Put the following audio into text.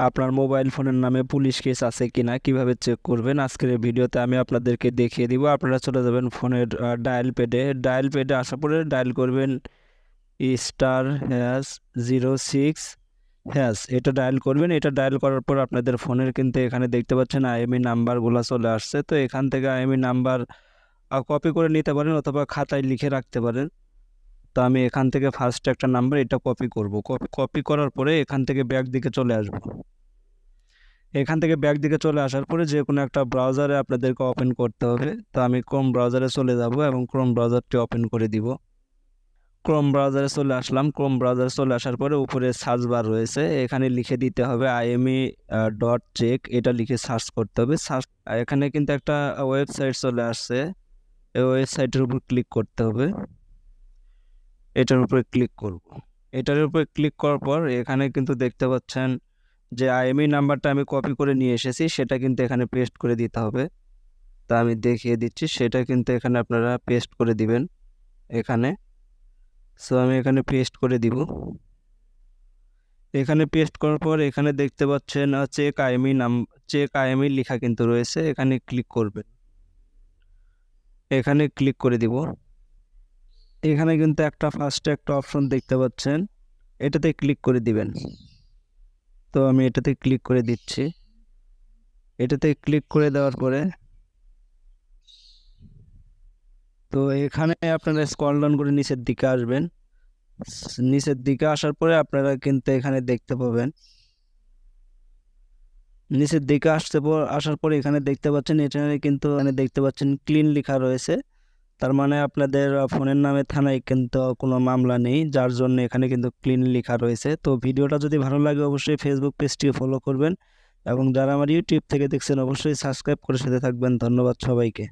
আপনার মোবাইল ফোনের নামে পুলিশ কেস আছে কিনা কিভাবে চেক করবেন আজকের এই ভিডিওতে আমি আপনাদেরকে দেখিয়ে দিব। আপনারা চলে যাবেন ফোনের ডায়াল প্যাডে আসার পরে ডায়াল করবেন *#06# এটা ডায়াল করবেন। এটা ডায়াল করার পর আপনাদের ফোনের কিন্তু এখানে দেখতে পাচ্ছেন আইএমই নাম্বারগুলো চলে আসছে। তো এখান থেকে আইএমই নাম্বার কপি করে নিতে পারেন অথবা খাতায় লিখে রাখতে পারেন। তো আমি এখান থেকে ফার্স্ট একটা নাম্বার এটা কপি করব। কপি করার পরে এখান থেকে ব্যাক দিকে চলে আসব। এখান থেকে ব্যাক দিকে চলে আসার পরে যে কোনো একটা ব্রাউজারে আপনাদেরকে ওপেন করতে হবে। তো আমি ক্রোম ব্রাউজারে চলে যাব এবং ক্রোম ব্রাউজারটি ওপেন করে দিব। ক্রোম ব্রাউজারে চলে আসলাম। ক্রোম ব্রাউজারে চলে আসার পরে উপরে সার্চ বার রয়েছে, এখানে লিখে দিতে হবে IME.check, এটা লিখে সার্চ করতে হবে। এখানে কিন্তু একটা ওয়েবসাইট চলে আসছে, এই ওয়েবসাইটের উপর ক্লিক করতে হবে। এটার উপরে ক্লিক করব। এটার উপরে ক্লিক করার পর এখানে কিন্তু দেখতে পাচ্ছেন যে আইএমই নাম্বারটা আমি কপি করে নিয়ে এসেছি সেটা কিন্তু এখানে পেস্ট করে দিতে হবে। তা আমি দেখিয়ে দিচ্ছি, সেটা কিন্তু এখানে আপনারা পেস্ট করে দিবেন এখানে। সো আমি এখানে পেস্ট করে দিব। এখানে পেস্ট করার পর এখানে দেখতে পাচ্ছেন চেক আইএমই লেখা কিন্তু রয়েছে, এখানে ক্লিক করবেন। এখানে ক্লিক করে দিব। এখানে কিন্তু ফার্স্টে একটা অপশন দেখতে পাচ্ছেন, এটাতে ক্লিক করে দিবেন। তো আমি এটাতে ক্লিক করে দিচ্ছি। এটাতে ক্লিক করে দেওয়ার পরে তো এখানে আপনারা স্ক্রল ডাউন করে নিচের দিকে আসবেন। নিচের দিকে আসার পরে আপনারা কিন্তু এখানে দেখতে পাবেন, নিচের দিকে আসার পরে এখানে দেখতে পাচ্ছেন, এখানে কিন্তু দেখতে পাচ্ছেন ক্লিন লেখা রয়েছে। তার মানে আপনাদের ফোনের নামে থানায় কিন্তু কোনো মামলা নেই, যার জন্য এখানে কিন্তু ক্লিন লেখা রয়েছে। তো ভিডিওটা যদি ভালো লাগে অবশ্যই ফেসবুক পেজটি ফলো করবেন এবং যারা আমার ইউটিউব থেকে দেখছেন অবশ্যই সাবস্ক্রাইব করে সাথে থাকবেন। ধন্যবাদ সবাইকে।